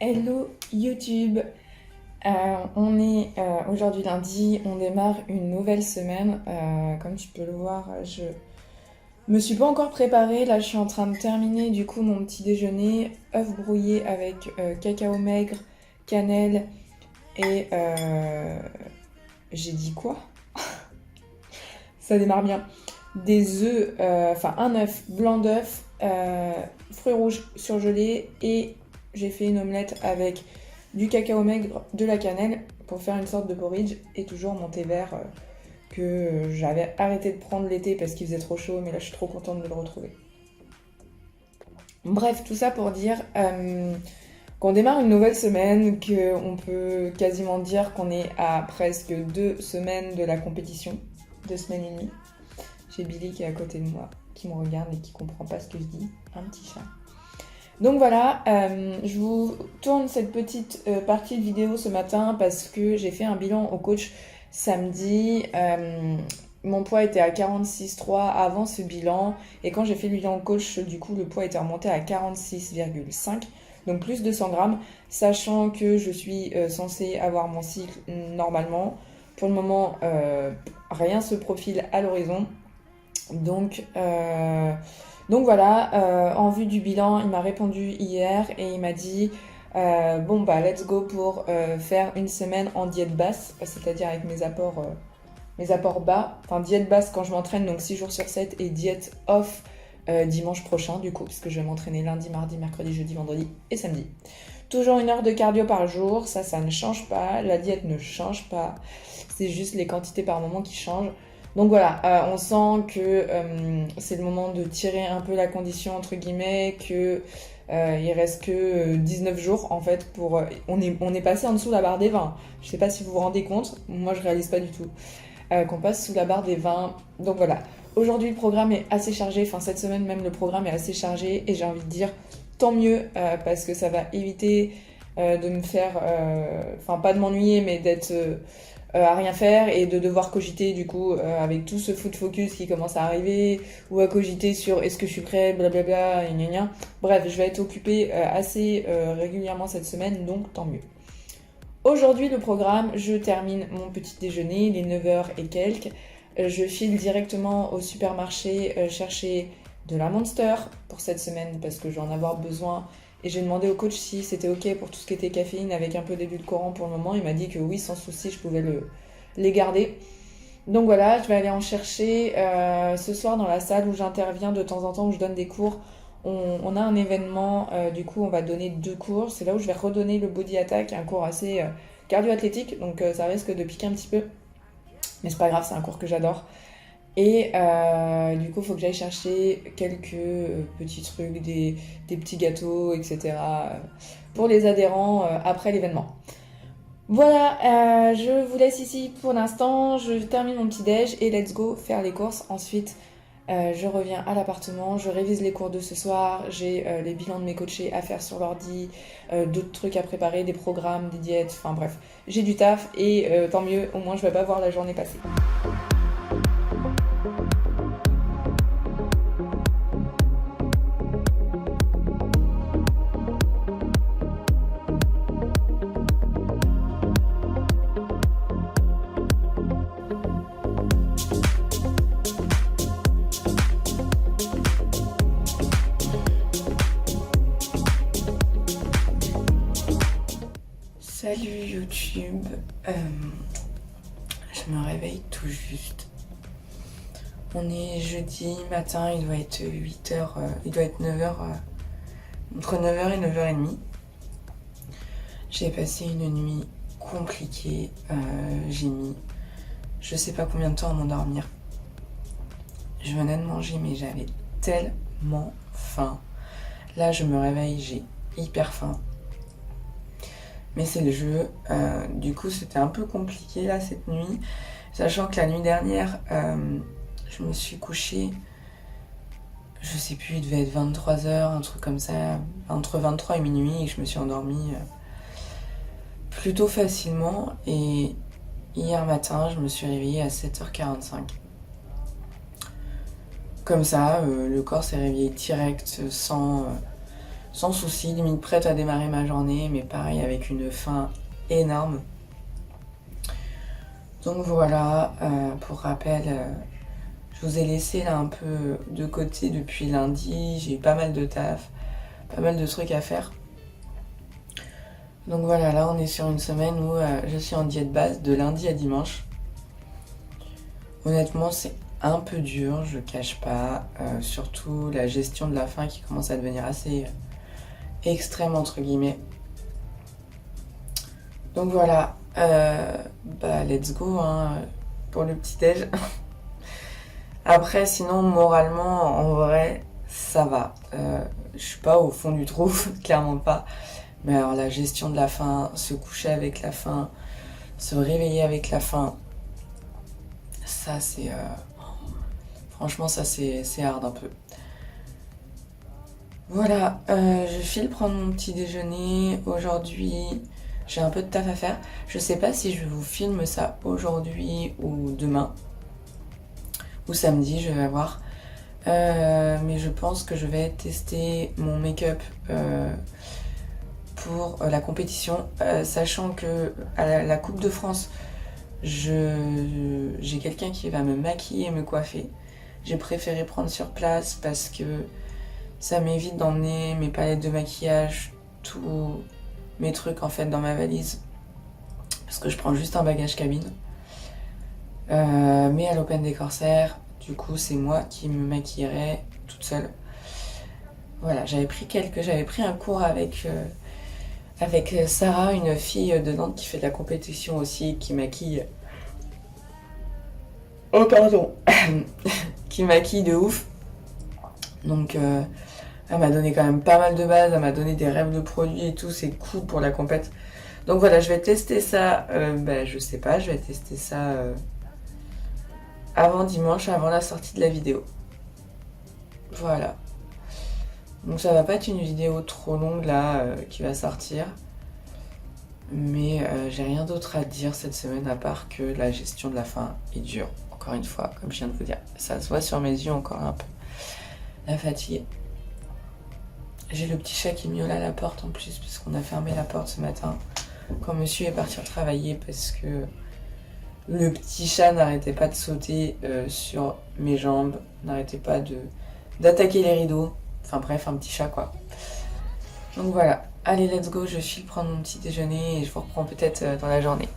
Hello YouTube. On est aujourd'hui lundi, on démarre une nouvelle semaine. Comme tu peux le voir, je me suis pas encore préparée. Là, je suis en train de terminer du coup mon petit déjeuner, œufs brouillés avec cacao maigre, cannelle et j'ai dit quoi? Ça démarre bien. Des œufs, enfin un œuf, blanc d'œuf, fruits rouges surgelés et j'ai fait une omelette avec du cacao maigre, de la cannelle pour faire une sorte de porridge et toujours mon thé vert que j'avais arrêté de prendre l'été parce qu'il faisait trop chaud, mais là je suis trop contente de le retrouver. Bref, tout ça pour dire qu'on démarre une nouvelle semaine, qu'on peut quasiment dire qu'on est à presque 2 semaines de la compétition, 2 semaines et demie. J'ai Billy qui est à côté de moi, qui me regarde et qui comprend pas ce que je dis, un petit chat. Donc voilà, je vous tourne cette petite partie de vidéo ce matin parce que j'ai fait un bilan au coach samedi. Mon poids était à 46,3 avant ce bilan et quand j'ai fait le bilan au coach, du coup le poids était remonté à 46,5, donc plus de 100 grammes, sachant que je suis censée avoir mon cycle normalement. Pour le moment, rien se profile à l'horizon. Donc voilà, en vue du bilan, il m'a répondu hier et il m'a dit bon bah let's go pour faire une semaine en diète basse, c'est-à-dire avec mes apports bas, enfin diète basse quand je m'entraîne, donc 6 jours sur 7 et diète off dimanche prochain du coup, parce que je vais m'entraîner lundi, mardi, mercredi, jeudi, vendredi et samedi. Toujours 1 heure de cardio par jour, ça ne change pas, la diète ne change pas, c'est juste les quantités par moment qui changent. Donc voilà, on sent que c'est le moment de tirer un peu la condition entre guillemets, que il reste que 19 jours en fait pour... on est passé en dessous de la barre des 20. Je sais pas si vous vous rendez compte, moi je réalise pas du tout qu'on passe sous la barre des 20. Donc voilà, aujourd'hui le programme est assez chargé, enfin cette semaine même le programme est assez chargé et j'ai envie de dire tant mieux parce que ça va éviter de me faire... Enfin pas de m'ennuyer mais d'être... à rien faire et de devoir cogiter du coup avec tout ce foot focus qui commence à arriver ou à cogiter sur est-ce que je suis prêt, blablabla, et gna gna. Bref, je vais être occupée assez régulièrement cette semaine, donc tant mieux. Aujourd'hui, le programme, je termine mon petit déjeuner, les 9h et quelques. Je file directement au supermarché chercher de la Monster pour cette semaine parce que je vais en avoir besoin. Et j'ai demandé au coach si c'était ok pour tout ce qui était caféine avec un peu d'édulcorant pour le moment. Il m'a dit que oui, sans souci, je pouvais les garder. Donc voilà, je vais aller en chercher ce soir dans la salle où j'interviens de temps en temps, où je donne des cours. On a un événement, du coup on va donner 2 cours. C'est là où je vais redonner le body attack, un cours assez cardio-athlétique. Donc ça risque de piquer un petit peu. Mais c'est pas grave, c'est un cours que j'adore. Et du coup, il faut que j'aille chercher quelques petits trucs, des petits gâteaux, etc. Pour les adhérents après l'événement. Voilà, je vous laisse ici pour l'instant. Je termine mon petit déj et let's go faire les courses. Ensuite, je reviens à l'appartement, je révise les cours de ce soir. J'ai les bilans de mes coachés à faire sur l'ordi, d'autres trucs à préparer, des programmes, des diètes, enfin bref. J'ai du taf et tant mieux, au moins je vais pas voir la journée passer. Salut YouTube, je me réveille tout juste. On est jeudi matin, il doit être 8h, il doit être 9h, entre 9h et 9h30. J'ai passé une nuit compliquée, j'ai mis je sais pas combien de temps à m'endormir. Je venais de manger mais j'avais tellement faim. Là je me réveille, j'ai hyper faim. Mais c'est le jeu. Du coup, c'était un peu compliqué là cette nuit, sachant que la nuit dernière, je me suis couchée, je sais plus, il devait être 23h, un truc comme ça, entre 23 et minuit, et je me suis endormie plutôt facilement. Et hier matin, je me suis réveillée à 7h45. Comme ça, le corps s'est réveillé direct, sans sans souci, limite prête à démarrer ma journée, mais pareil avec une faim énorme. Donc voilà, pour rappel, je vous ai laissé là un peu de côté depuis lundi, j'ai eu pas mal de taf, pas mal de trucs à faire. Donc voilà, là on est sur une semaine où je suis en diète basse de lundi à dimanche. Honnêtement, c'est un peu dur, je cache pas, surtout la gestion de la faim qui commence à devenir assez extrême entre guillemets. Donc voilà, let's go hein, pour le petit déj. Après sinon moralement en vrai ça va. Je suis pas au fond du trou, clairement pas. Mais alors la gestion de la faim, se coucher avec la faim, se réveiller avec la faim, ça c'est... franchement ça c'est hard un peu. Voilà, je file prendre mon petit déjeuner. Aujourd'hui, j'ai un peu de taf à faire. Je sais pas si je vous filme ça aujourd'hui ou demain. Ou samedi, je vais voir. Mais je pense que je vais tester mon make-up pour la compétition. Sachant que à la Coupe de France, j'ai quelqu'un qui va me maquiller et me coiffer. J'ai préféré prendre sur place parce que ça m'évite d'emmener mes palettes de maquillage, tous mes trucs en fait dans ma valise. Parce que je prends juste un bagage cabine. Mais à l'Open des Corsaires, du coup c'est moi qui me maquillerai toute seule. Voilà, j'avais pris un cours avec Sarah, une fille de Nantes qui fait de la compétition aussi, qui maquille. Oh pardon qui maquille de ouf. Donc elle m'a donné quand même pas mal de bases, elle m'a donné des rêves de produits et tout, c'est cool pour la compète. Donc voilà, je vais tester ça, je sais pas, je vais tester ça avant dimanche, avant la sortie de la vidéo. Voilà. Donc ça va pas être une vidéo trop longue là qui va sortir. Mais j'ai rien d'autre à dire cette semaine à part que la gestion de la faim est dure. Encore une fois, comme je viens de vous dire, ça se voit sur mes yeux encore un peu. La fatigue. J'ai le petit chat qui miaule à la porte en plus, puisqu'on a fermé la porte ce matin quand monsieur est parti travailler, parce que le petit chat n'arrêtait pas de sauter sur mes jambes, n'arrêtait pas d'attaquer les rideaux. Enfin bref, un petit chat quoi. Donc voilà, allez let's go, je file prendre mon petit déjeuner et je vous reprends peut-être dans la journée.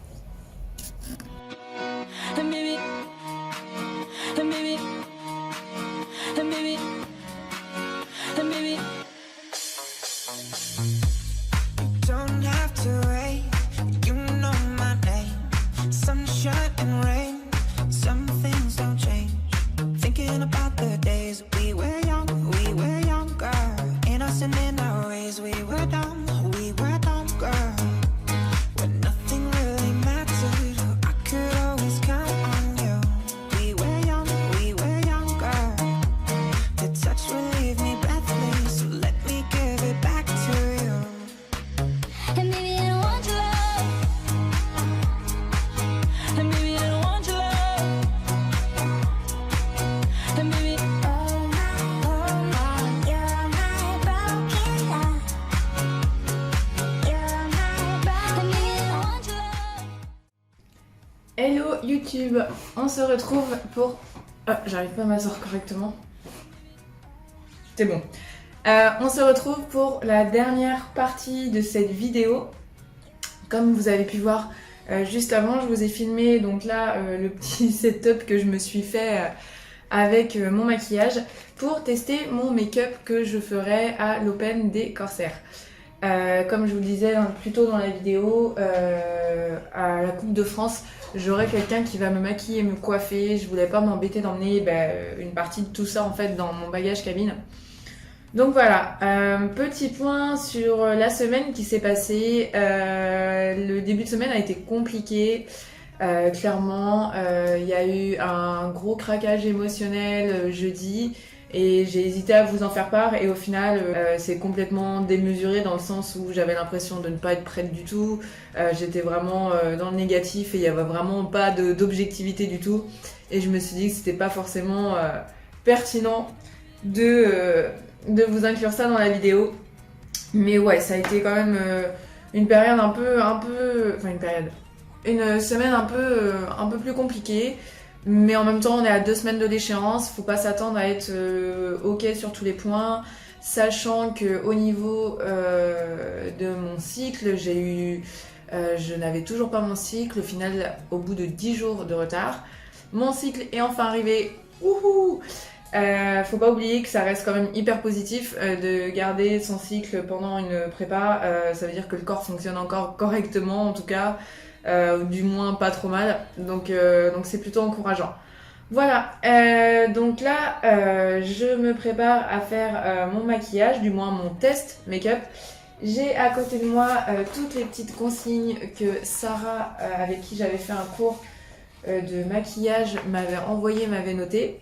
Hello YouTube, on se retrouve pour... Ah, j'arrive pas à m'asseoir correctement. C'est bon. On se retrouve pour la dernière partie de cette vidéo. Comme vous avez pu voir juste avant, je vous ai filmé donc là le petit setup que je me suis fait avec mon maquillage pour tester mon make-up que je ferai à l'Open des Corsaires. Comme je vous le disais plus tôt dans la vidéo, à la Coupe de France, j'aurai quelqu'un qui va me maquiller et me coiffer. Je voulais pas m'embêter d'emmener une partie de tout ça en fait dans mon bagage cabine. Donc voilà, petit point sur la semaine qui s'est passée. Le début de semaine a été compliqué. Clairement, il y a eu un gros craquage émotionnel jeudi. Et j'ai hésité à vous en faire part et au final c'est complètement démesuré dans le sens où j'avais l'impression de ne pas être prête du tout. J'étais vraiment dans le négatif et il n'y avait vraiment pas d'objectivité du tout. Et je me suis dit que c'était pas forcément pertinent de vous inclure ça dans la vidéo. Mais ouais, ça a été quand même une période une semaine un peu plus compliquée. Mais en même temps, on est à 2 semaines de l'échéance. Faut pas s'attendre à être ok sur tous les points. Sachant que au niveau de mon cycle, je n'avais toujours pas mon cycle. Au final, au bout de 10 jours de retard, mon cycle est enfin arrivé. Wouhou! Faut pas oublier que ça reste quand même hyper positif de garder son cycle pendant une prépa. Ça veut dire que le corps fonctionne encore correctement, en tout cas, du moins pas trop mal. Donc c'est plutôt encourageant. Voilà, donc là, je me prépare à faire mon maquillage, du moins mon test make-up. J'ai à côté de moi toutes les petites consignes que Sarah, avec qui j'avais fait un cours de maquillage, m'avait envoyé, m'avait noté.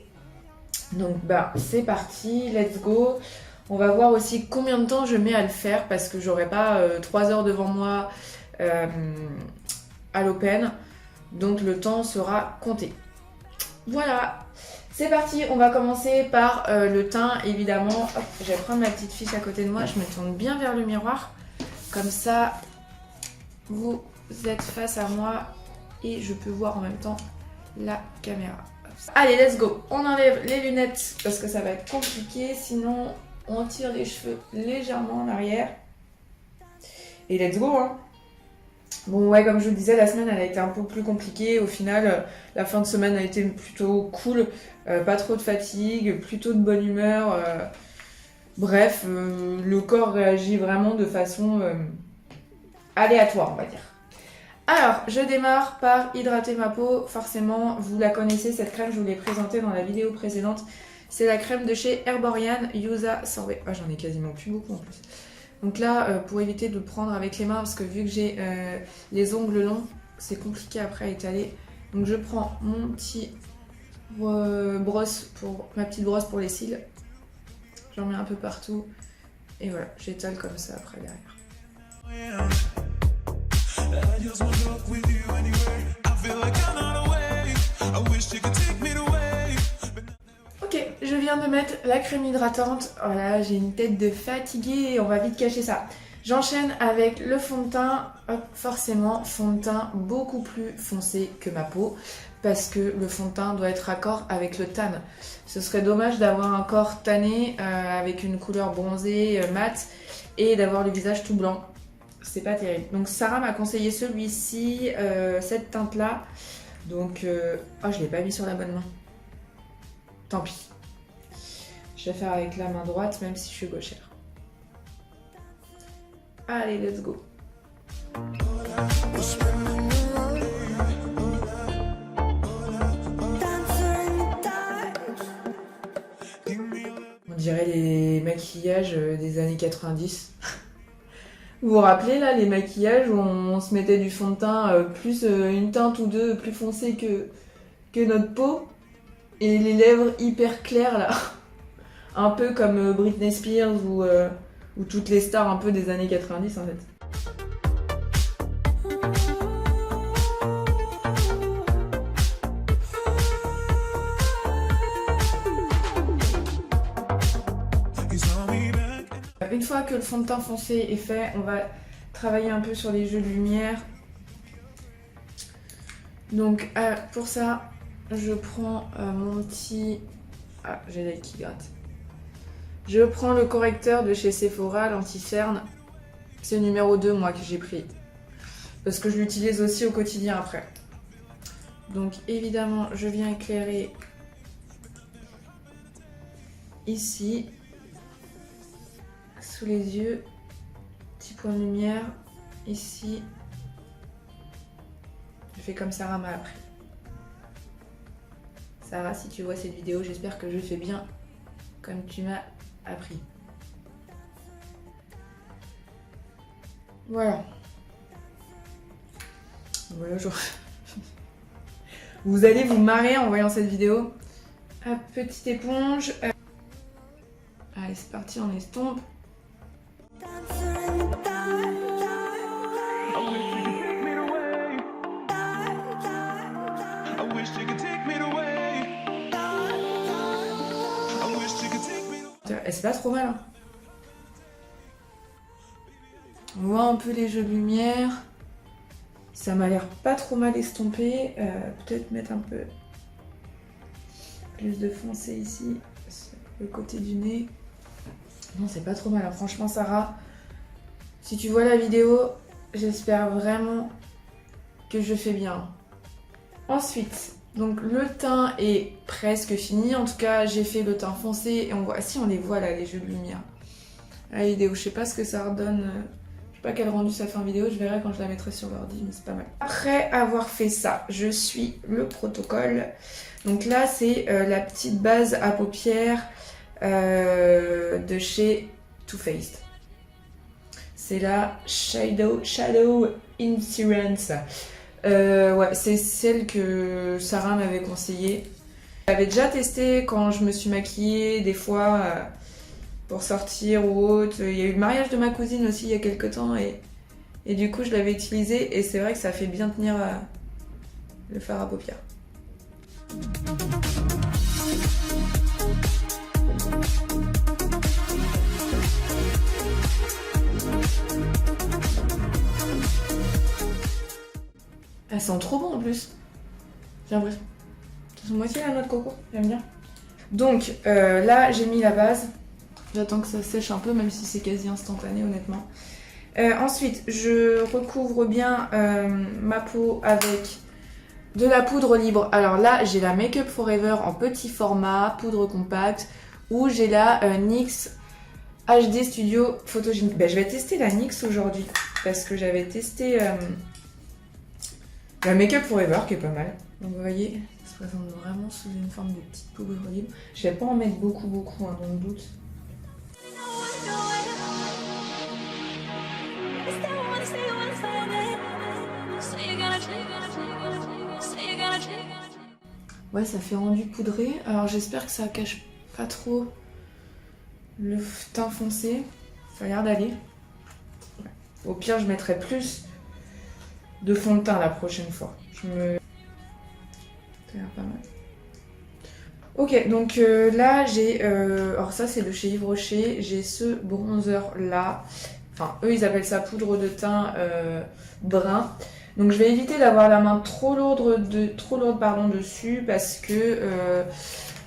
Donc bah c'est parti, let's go. On va voir aussi combien de temps je mets à le faire parce que j'aurai pas 3 heures devant moi à l'open. Donc le temps sera compté. Voilà, c'est parti, on va commencer par le teint évidemment. Hop, je vais prendre ma petite fiche à côté de moi, je me tourne bien vers le miroir. Comme ça, vous êtes face à moi et je peux voir en même temps la caméra. Allez, let's go. On enlève les lunettes parce que ça va être compliqué. Sinon, on tire les cheveux légèrement en arrière. Et let's go, hein. Bon, ouais, comme je vous le disais, la semaine, elle a été un peu plus compliquée. Au final, la fin de semaine a été plutôt cool. Pas trop de fatigue, plutôt de bonne humeur. Bref, le corps réagit vraiment de façon aléatoire, on va dire. Alors, je démarre par hydrater ma peau. Forcément, vous la connaissez, cette crème, je vous l'ai présentée dans la vidéo précédente. C'est la crème de chez Herborian, Yuza Sorbet. Ah, j'en ai quasiment plus beaucoup en plus. Donc là, pour éviter de prendre avec les mains, parce que vu que j'ai les ongles longs, c'est compliqué après à étaler. Donc je prends mon petit ma petite brosse pour les cils. J'en mets un peu partout. Et voilà, j'étale comme ça après derrière. Ok, je viens de mettre la crème hydratante. Voilà, j'ai une tête de fatiguée et on va vite cacher ça. J'enchaîne avec le fond de teint. Hop, forcément, fond de teint beaucoup plus foncé que ma peau parce que le fond de teint doit être raccord avec le tan. Ce serait dommage d'avoir un corps tanné avec une couleur bronzée mate et d'avoir le visage tout blanc. C'est pas terrible. Donc Sarah m'a conseillé celui-ci, cette teinte-là. Donc, oh, je l'ai pas mis sur la bonne main. Tant pis. Je vais faire avec la main droite, même si je suis gauchère. Allez, let's go. On dirait les maquillages des années 90. Vous vous rappelez là, les maquillages où on se mettait du fond de teint plus une teinte ou deux plus foncée que notre peau et les lèvres hyper claires là, un peu comme Britney Spears ou toutes les stars un peu des années 90 en fait. Une fois que le fond de teint foncé est fait, on va travailler un peu sur les jeux de lumière. Donc pour ça, je prends mon petit... Ah, j'ai l'œil qui gratte. Je prends le correcteur de chez Sephora, l'anti-cerne. C'est le numéro 2, moi, que j'ai pris. Parce que je l'utilise aussi au quotidien après. Donc évidemment, je viens éclairer ici. Sous les yeux, petit point de lumière, ici. Je fais comme Sarah m'a appris. Sarah, si tu vois cette vidéo, j'espère que je fais bien comme tu m'as appris. Voilà. Voilà, vous allez vous marrer en voyant cette vidéo. Hop, petite éponge. Allez, c'est parti, on estompe. Et c'est pas trop mal, hein. On voit un peu les jeux de lumière. Ça m'a l'air pas trop mal estompé. Peut-être mettre un peu plus de foncé ici, sur le côté du nez. Non, c'est pas trop mal. Hein. Franchement, Sarah, si tu vois la vidéo, j'espère vraiment que je fais bien. Ensuite, donc le teint est presque fini. En tout cas, j'ai fait le teint foncé et on voit... Si, on les voit là, les jeux de lumière. La vidéo, je sais pas ce que ça redonne. Je sais pas quel rendu ça fait en vidéo. Je verrai quand je la mettrai sur l'ordi, mais c'est pas mal. Après avoir fait ça, je suis le protocole. Donc là, c'est la petite base à paupières de chez Too Faced. C'est la Shadow Insurance. Ouais, c'est celle que Sarah m'avait conseillée. J'avais déjà testé quand je me suis maquillée, des fois pour sortir ou autre. Il y a eu le mariage de ma cousine aussi il y a quelques temps et du coup je l'avais utilisée et c'est vrai que ça fait bien tenir le fard à paupières. Elles sentent trop bon en plus. J'ai l'impression. C'est moitié la noix de coco, j'aime bien. Donc là j'ai mis la base. J'attends que ça sèche un peu, même si c'est quasi instantané honnêtement. Ensuite, je recouvre bien ma peau avec de la poudre libre. Alors là, j'ai la Make Up Forever en petit format, poudre compacte, ou j'ai la NYX HD Studio Photogenic. Ben, je vais tester la NYX aujourd'hui, parce que j'avais testé la Make Up Forever, qui est pas mal. Donc vous voyez, ça se présente vraiment sous une forme de petite poudre libre. Je vais pas en mettre beaucoup, hein, dans le doute. Ouais, ça fait rendu poudré. Alors j'espère que ça cache pas trop le teint foncé. Ça a l'air d'aller. Au pire, je mettrai plus de fond de teint la prochaine fois. Ça a l'air pas mal. Ok, donc là j'ai... alors ça c'est de chez Yves Rocher. J'ai ce bronzer là. Enfin, eux ils appellent ça poudre de teint brun. Donc je vais éviter d'avoir la main trop lourde dessus parce que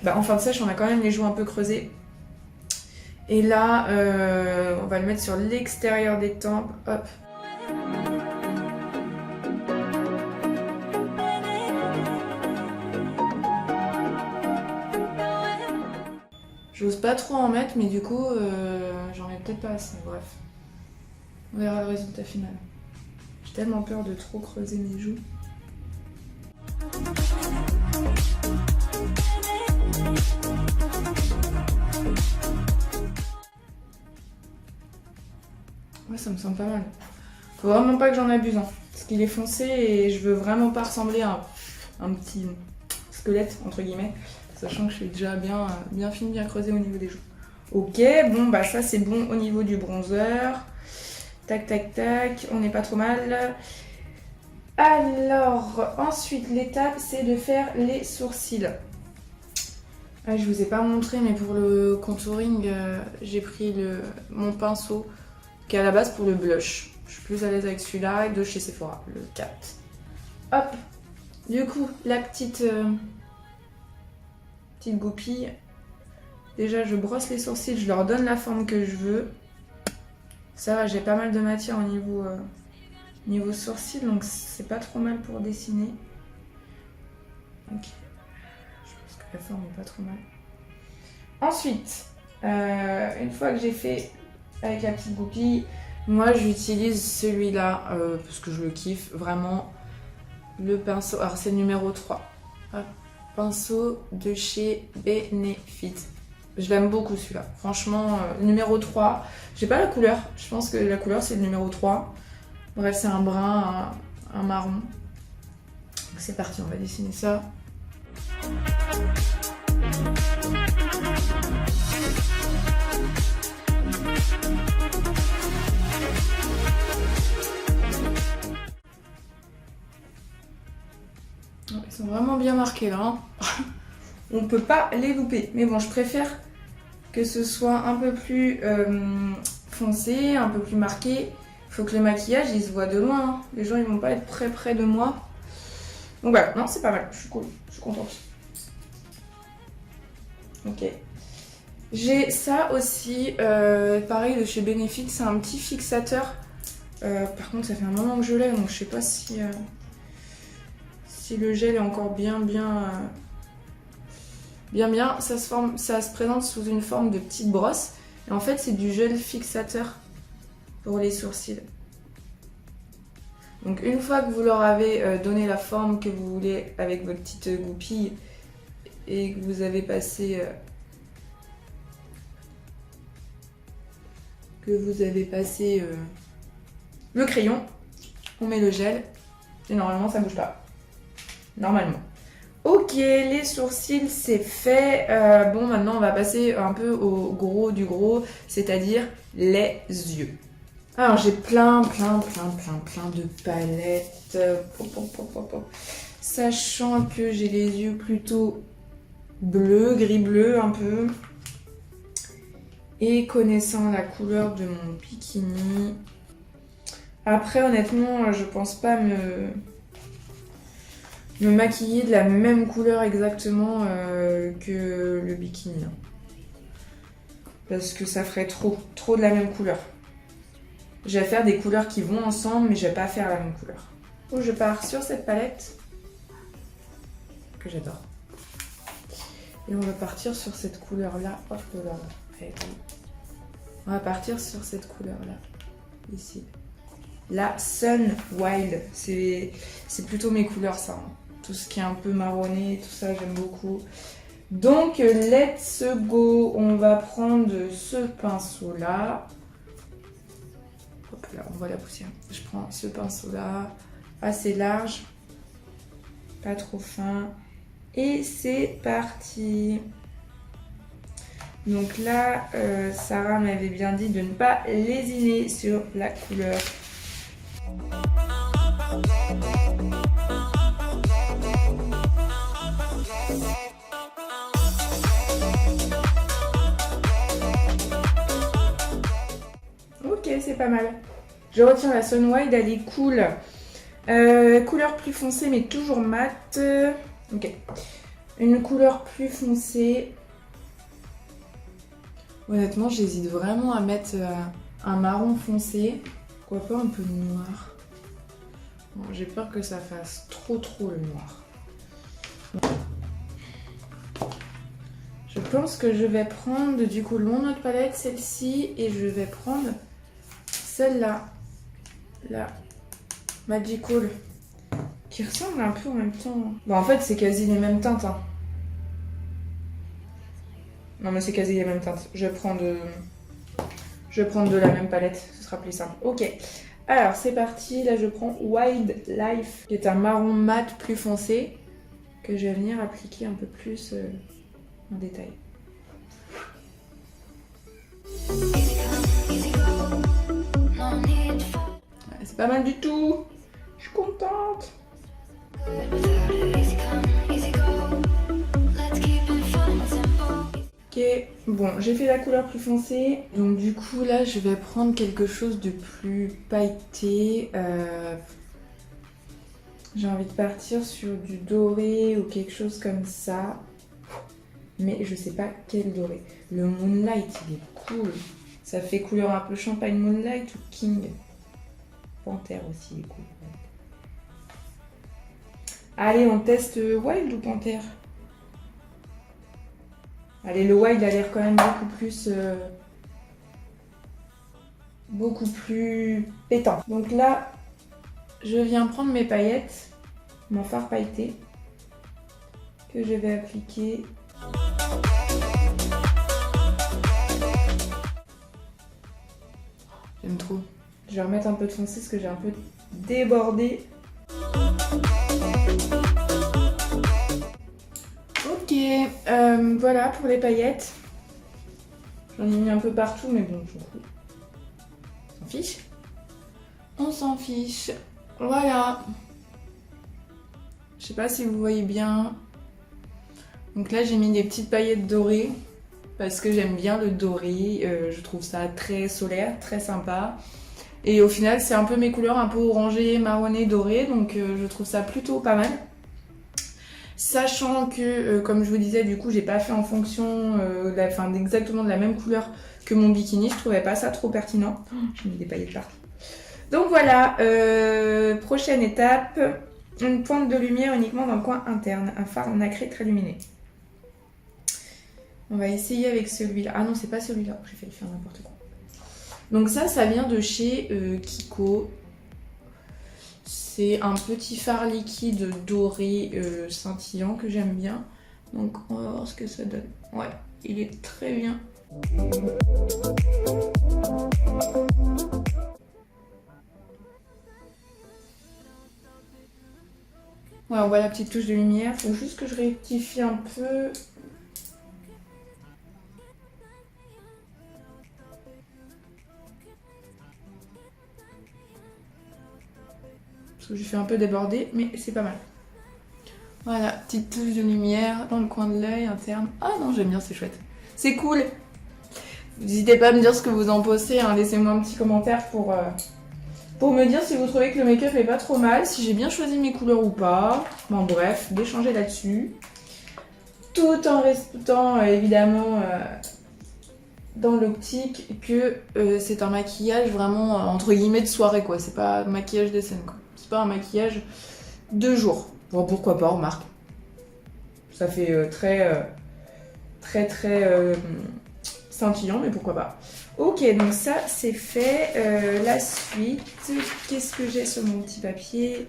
en fin de sèche on a quand même les joues un peu creusées. Et là on va le mettre sur l'extérieur des tempes. Hop. J'ose pas trop en mettre mais du coup j'en ai peut-être pas assez. Bref. On verra le résultat final. J'ai tellement peur de trop creuser mes joues. Ouais, ça me semble pas mal. Faut vraiment pas que j'en abuse, hein, parce qu'il est foncé et je veux vraiment pas ressembler à un petit squelette, entre guillemets, sachant que je suis déjà bien fine, bien creusée au niveau des joues. Ok, bon, bah ça c'est bon au niveau du bronzer. Tac, tac, tac, on n'est pas trop mal. Alors, ensuite, l'étape, c'est de faire les sourcils. Ah, je vous ai pas montré, mais pour le contouring, j'ai pris mon pinceau, qui est à la base pour le blush. Je suis plus à l'aise avec celui-là, de chez Sephora, le 4. Hop. Du coup, la petite goupille. Déjà, je brosse les sourcils, je leur donne la forme que je veux. Ça va, j'ai pas mal de matière au niveau sourcils, donc c'est pas trop mal pour dessiner. Ok. Je pense que la forme est pas trop mal. Ensuite, une fois que j'ai fait avec la petite goupille, moi j'utilise celui-là parce que je le kiffe vraiment. Le pinceau, alors c'est le numéro 3. Hop. Pinceau de chez Benefit. Je l'aime beaucoup celui-là. Franchement, numéro 3. J'ai pas la couleur. Je pense que la couleur c'est le numéro 3. Bref, c'est un brun, un marron. Donc c'est parti, on va dessiner ça. Ils sont vraiment bien marqués là. Hein. On peut pas les louper. Mais bon, je préfère que ce soit un peu plus foncé, un peu plus marqué. Faut que le maquillage il se voit de loin. Hein. Les gens ils vont pas être près de moi. Donc voilà, non c'est pas mal, je suis cool, je suis contente. Ok. J'ai ça aussi, pareil de chez Benefit, c'est un petit fixateur. Par contre ça fait un moment que je l'ai, donc je sais pas si le gel est encore bien. Ça se présente sous une forme de petite brosse. Et en fait c'est du gel fixateur pour les sourcils. Donc une fois que vous leur avez donné la forme que vous voulez avec votre petite goupille et que vous avez passé le crayon, on met le gel et normalement ça bouge pas. Normalement. Ok, les sourcils c'est fait. Bon maintenant on va passer un peu au gros du gros, c'est-à-dire les yeux. Alors j'ai plein de palettes. Sachant que j'ai les yeux plutôt bleus, gris-bleu un peu. Et connaissant la couleur de mon bikini. Après honnêtement je pense pas me maquiller de la même couleur exactement que le bikini. Parce que ça ferait trop de la même couleur. Je vais faire des couleurs qui vont ensemble, mais je vais pas faire la même couleur. Donc je pars sur cette palette que j'adore. Et on va partir sur cette couleur-là. Hop là. Allez, on va partir sur cette couleur-là. Ici. La Sun Wild. C'est plutôt mes couleurs, ça. Hein. Tout ce qui est un peu marronné, tout ça, j'aime beaucoup. Donc, let's go. On va prendre ce pinceau-là. Hop là, on voit la poussière. Je prends ce pinceau-là, assez large, pas trop fin. Et c'est parti. Donc là, Sarah m'avait bien dit de ne pas lésiner sur la couleur. Ok, c'est pas mal. Je retiens la Sun Wild, elle est cool. Couleur plus foncée mais toujours mat. Ok. Une couleur plus foncée. Honnêtement, j'hésite vraiment à mettre un marron foncé. Pourquoi pas un peu de noir. Bon, j'ai peur que ça fasse trop le noir. Je pense que je vais prendre du coup mon autre palette, celle-ci, et je vais prendre celle-là. La Magical. Qui ressemble un peu en même temps. Bon, en fait, c'est quasi les mêmes teintes. Hein. Non, mais c'est quasi les mêmes teintes. Je vais prendre de la même palette. Ce sera plus simple. Ok. Alors, c'est parti. Là, je prends Wildlife, qui est un marron mat plus foncé, que je vais venir appliquer un peu plus en détail. C'est pas mal du tout. Je suis contente. Ok, bon, j'ai fait la couleur plus foncée. Donc du coup, là, je vais prendre quelque chose de plus pailleté. J'ai envie de partir sur du doré ou quelque chose comme ça. Mais je sais pas quel doré. Le Moonlight, il est cool. Ça fait couleur un peu champagne Moonlight ou King. Panthère aussi, il est cool. Allez, on teste Wild ou Panthère? Allez, le Wild a l'air quand même beaucoup plus pétant. Donc là, je viens prendre mes paillettes, mon fard pailleté, que je vais appliquer. J'aime trop. Je vais remettre un peu de foncé parce que j'ai un peu débordé. Ok, voilà pour les paillettes. J'en ai mis un peu partout, mais bon, on s'en fiche. On s'en fiche. Voilà. Je sais pas si vous voyez bien. Donc là, j'ai mis des petites paillettes dorées parce que j'aime bien le doré. Je trouve ça très solaire, très sympa. Et au final, c'est un peu mes couleurs un peu orangé, marronné, doré, donc je trouve ça plutôt pas mal. Sachant que, comme je vous disais, du coup, j'ai pas fait en fonction d'exactement de la même couleur que mon bikini. Je trouvais pas ça trop pertinent. J'ai mis des paillettes partout. Donc voilà, prochaine étape, une pointe de lumière uniquement dans le coin interne. Un fard en nacré très lumineux. On va essayer avec celui-là. Ah non, c'est pas celui-là. J'ai failli faire n'importe quoi. Donc ça vient de chez Kiko. C'est un petit fard liquide doré scintillant que j'aime bien. Donc on va voir ce que ça donne. Ouais, il est très bien. Ouais, on voit la petite touche de lumière. Faut juste que je rectifie un peu. Parce que j'ai fait un peu déborder, mais c'est pas mal. Voilà, petite touche de lumière dans le coin de l'œil interne. Ah non, j'aime bien, c'est chouette. C'est cool. N'hésitez pas à me dire ce que vous en pensez, hein. Laissez-moi un petit commentaire pour me dire si vous trouvez que le make-up est pas trop mal, si j'ai bien choisi mes couleurs ou pas. Bon bref, d'échanger là-dessus. Tout en restant évidemment dans l'optique que c'est un maquillage vraiment entre guillemets de soirée quoi. C'est pas un maquillage de scène quoi. C'est pas un maquillage de jour. Bon pourquoi pas, remarque. Ça fait très scintillant, mais pourquoi pas. Ok, donc ça c'est fait. La suite, qu'est-ce que j'ai sur mon petit papier?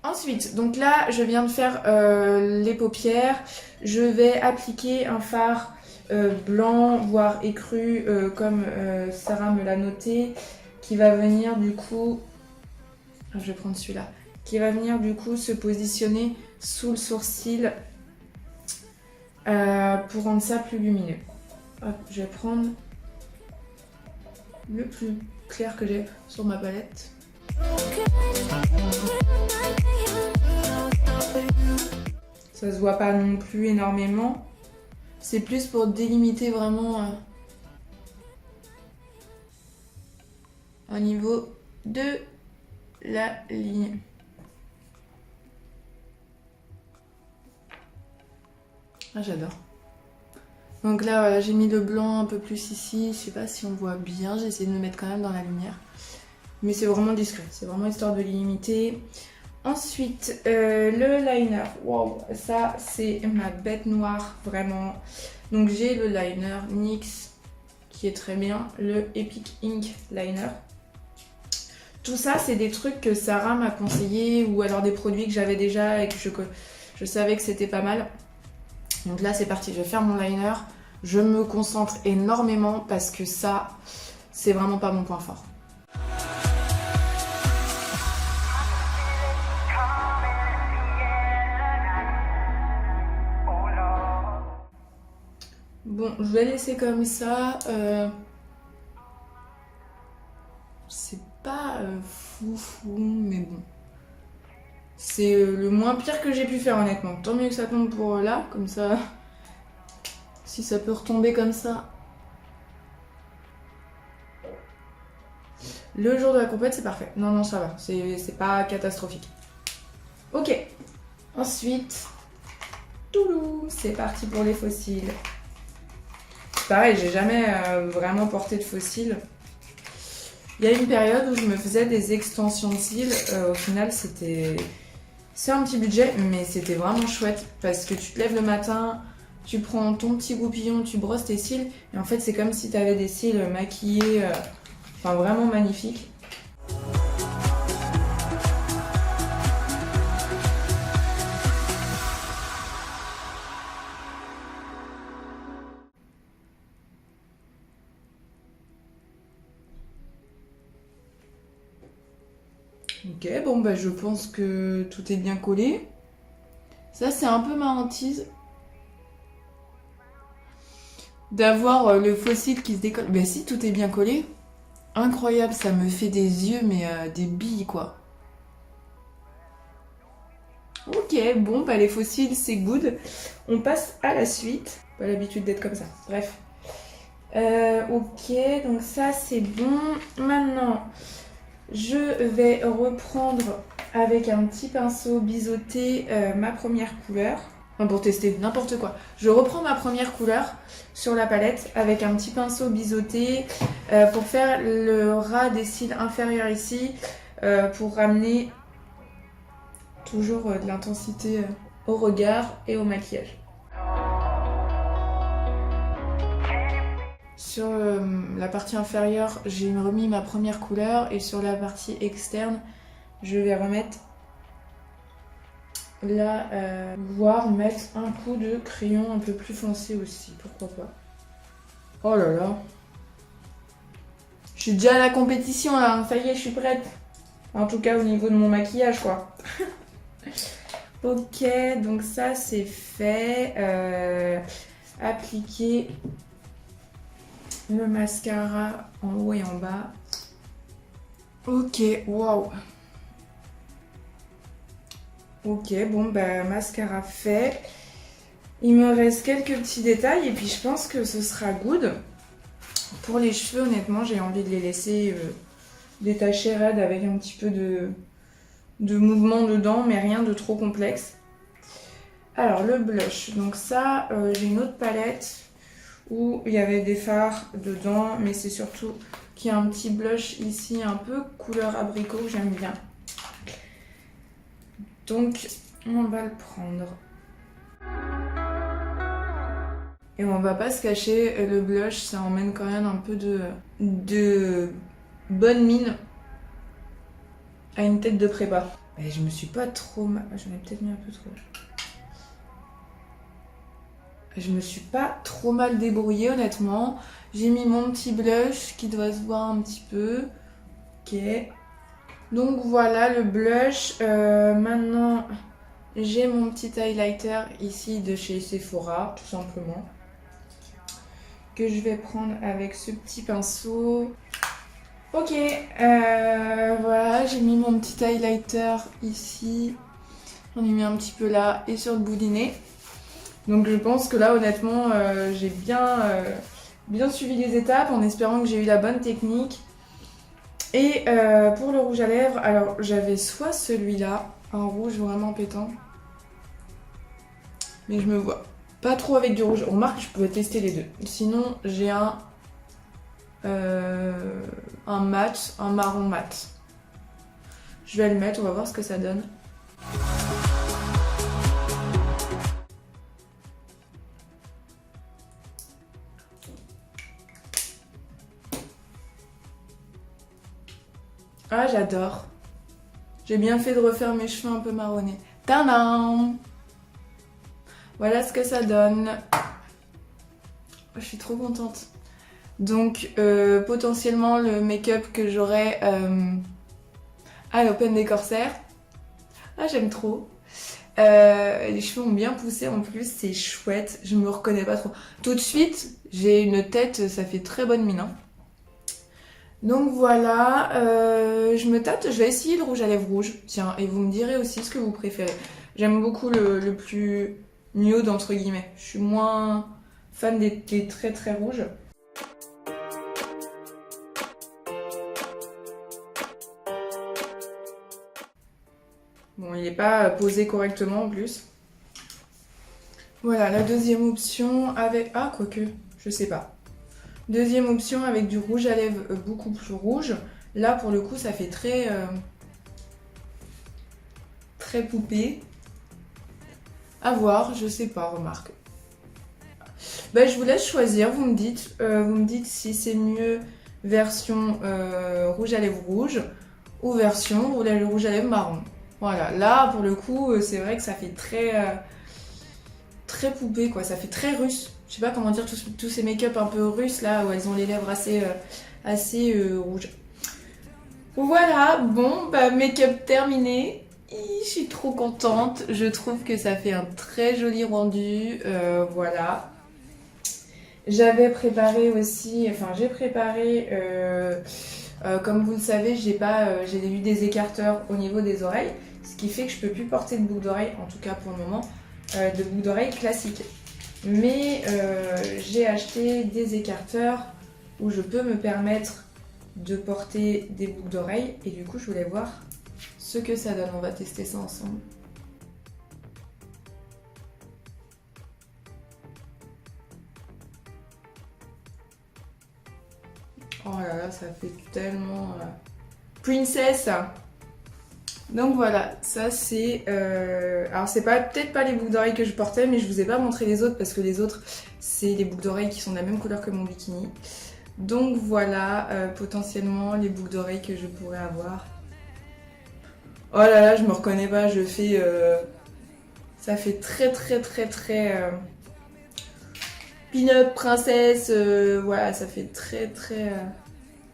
Ensuite, donc là je viens de faire les paupières. Je vais appliquer un fard blanc, voire écru, comme Sarah me l'a noté, qui va venir du coup... Je vais prendre celui-là. Qui va venir du coup se positionner sous le sourcil pour rendre ça plus lumineux. Hop, je vais prendre le plus clair que j'ai sur ma palette. Ça se voit pas non plus énormément. C'est plus pour délimiter vraiment au niveau de la ligne. Ah, j'adore. Donc là, voilà, j'ai mis le blanc un peu plus ici. Je sais pas si on voit bien. J'ai essayé de me mettre quand même dans la lumière. Mais c'est vraiment discret. C'est vraiment histoire de limiter. Ensuite, le liner. Wow, ça, c'est ma bête noire, vraiment. Donc j'ai le liner NYX qui est très bien. Le Epic Ink Liner. Tout ça, c'est des trucs que Sarah m'a conseillé ou alors des produits que j'avais déjà et que je savais que c'était pas mal. Donc là, c'est parti. Je vais faire mon liner. Je me concentre énormément parce que ça, c'est vraiment pas mon point fort. Bon, je vais laisser comme ça. C'est pas fou, mais bon. C'est le moins pire que j'ai pu faire, honnêtement. Tant mieux que ça tombe pour là, comme ça. Si ça peut retomber comme ça. Le jour de la compète, c'est parfait. Non, non, ça va. C'est pas catastrophique. Ok. Ensuite, toulou, c'est parti pour les faux cils. Pareil, j'ai jamais vraiment porté de faux cils. Il y a une période où je me faisais des extensions de cils. Au final, c'est un petit budget, mais c'était vraiment chouette parce que tu te lèves le matin, tu prends ton petit goupillon, tu brosses tes cils et en fait, c'est comme si tu avais des cils maquillés, enfin vraiment magnifiques. Ok, bon bah je pense que tout est bien collé. Ça c'est un peu ma hantise. D'avoir le faux cil qui se décolle. Bah si, tout est bien collé. Incroyable, ça me fait des yeux, mais des billes quoi. Ok, bon bah les faux cils c'est good. On passe à la suite. Pas l'habitude d'être comme ça, bref. Ok, donc ça c'est bon. Maintenant... Je vais reprendre avec un petit pinceau biseauté ma première couleur. Enfin, pour tester n'importe quoi. Je reprends ma première couleur sur la palette avec un petit pinceau biseauté pour faire le ras des cils inférieurs ici pour ramener toujours de l'intensité au regard et au maquillage. Sur la partie inférieure, j'ai remis ma première couleur et sur la partie externe, je vais remettre là, voire mettre un coup de crayon un peu plus foncé aussi, pourquoi pas. Oh là là. Je suis déjà à la compétition là, ça y est, je suis prête. En tout cas au niveau de mon maquillage quoi. Ok, donc ça c'est fait. Appliquer le mascara en haut et en bas. Ok, waouh. Ok, bon bah mascara fait. Il me reste quelques petits détails et puis je pense que ce sera good. Pour les cheveux, honnêtement, j'ai envie de les laisser détachés raides avec un petit peu de mouvement dedans, mais rien de trop complexe. Alors le blush, donc ça, j'ai une autre palette où il y avait des fards dedans, mais c'est surtout qu'il y a un petit blush ici, un peu couleur abricot, que j'aime bien. Donc on va le prendre. Et on va pas se cacher, le blush ça emmène quand même un peu de bonne mine à une tête de prépa. Et je me suis pas trop mal... J'en ai peut-être mis un peu trop. Je me suis pas trop mal débrouillée honnêtement. J'ai mis mon petit blush qui doit se voir un petit peu. Ok. Donc voilà le blush. Maintenant j'ai mon petit highlighter ici de chez Sephora tout simplement. Que je vais prendre avec ce petit pinceau. Ok, voilà, j'ai mis mon petit highlighter ici. On y met un petit peu là et sur le bout du nez. Donc je pense que là honnêtement j'ai bien suivi les étapes en espérant que j'ai eu la bonne technique. Et pour le rouge à lèvres, alors j'avais soit celui-là, un rouge vraiment pétant. Mais je me vois pas trop avec du rouge. Remarque, je peux tester les deux. Sinon j'ai un mat, un marron mat. Je vais le mettre, on va voir ce que ça donne. Ah, j'adore. J'ai bien fait de refaire mes cheveux un peu marronnés. Tadam! Voilà ce que ça donne. Je suis trop contente. Donc, potentiellement le make-up que j'aurai à l'Open des Corsaires. Ah, j'aime trop. Les cheveux ont bien poussé en plus, c'est chouette. Je me reconnais pas trop. Tout de suite, j'ai une tête, ça fait très bonne mine. Hein. Donc voilà, je me tâte, je vais essayer le rouge à lèvres rouge. Tiens, et vous me direz aussi ce que vous préférez. J'aime beaucoup le plus nude entre guillemets. Je suis moins fan des très très rouges. Bon, il n'est pas posé correctement en plus. Voilà, la deuxième option avec... Ah, quoique, je sais pas. Deuxième option avec du rouge à lèvres beaucoup plus rouge. Là, pour le coup, ça fait très poupée. À voir, je sais pas, remarque. Ben, je vous laisse choisir, vous me dites si c'est mieux version rouge à lèvres rouge ou version rouge à lèvres marron. Voilà, là, pour le coup, c'est vrai que ça fait très poupée, quoi. Ça fait très russe. Je sais pas comment dire, tous ces make-up un peu russes, là, où elles ont les lèvres assez rouges. Voilà, bon, bah, make-up terminé. Je suis trop contente. Je trouve que ça fait un très joli rendu. Voilà. J'avais préparé aussi... Enfin, j'ai préparé... comme vous le savez, j'ai eu des écarteurs au niveau des oreilles. Ce qui fait que je peux plus porter de boucle d'oreille, en tout cas pour le moment, de boucle d'oreille classique. Mais j'ai acheté des écarteurs où je peux me permettre de porter des boucles d'oreilles et du coup je voulais voir ce que ça donne. On va tester ça ensemble. Oh là là, ça fait tellement princess. Donc voilà, ça c'est... Alors c'est peut-être pas les boucles d'oreilles que je portais, mais je vous ai pas montré les autres parce que les autres c'est les boucles d'oreilles qui sont de la même couleur que mon bikini. Donc voilà, potentiellement les boucles d'oreilles que je pourrais avoir. Oh là là, je me reconnais pas, je fais... Ça fait très pin-up, princesse, voilà, ça fait très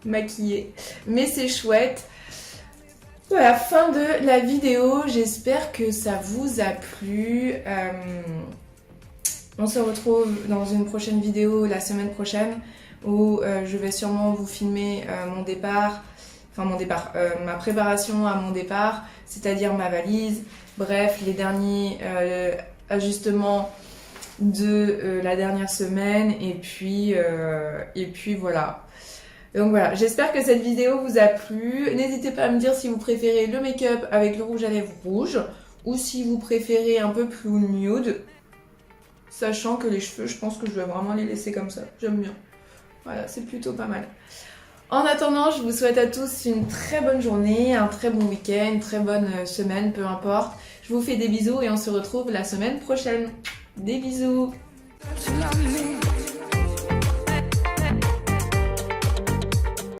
maquillé. Mais c'est chouette. Voilà, fin de la vidéo. J'espère que ça vous a plu. On se retrouve dans une prochaine vidéo la semaine prochaine où je vais sûrement vous filmer mon départ. Enfin ma préparation à mon départ, c'est-à-dire ma valise. Bref, les derniers ajustements de la dernière semaine et puis voilà. Donc voilà, j'espère que cette vidéo vous a plu. N'hésitez pas à me dire si vous préférez le make-up avec le rouge à lèvres rouge ou si vous préférez un peu plus nude. Sachant que les cheveux, je pense que je vais vraiment les laisser comme ça. J'aime bien. Voilà, c'est plutôt pas mal. En attendant, je vous souhaite à tous une très bonne journée, un très bon week-end, une très bonne semaine, peu importe. Je vous fais des bisous et on se retrouve la semaine prochaine. Des bisous!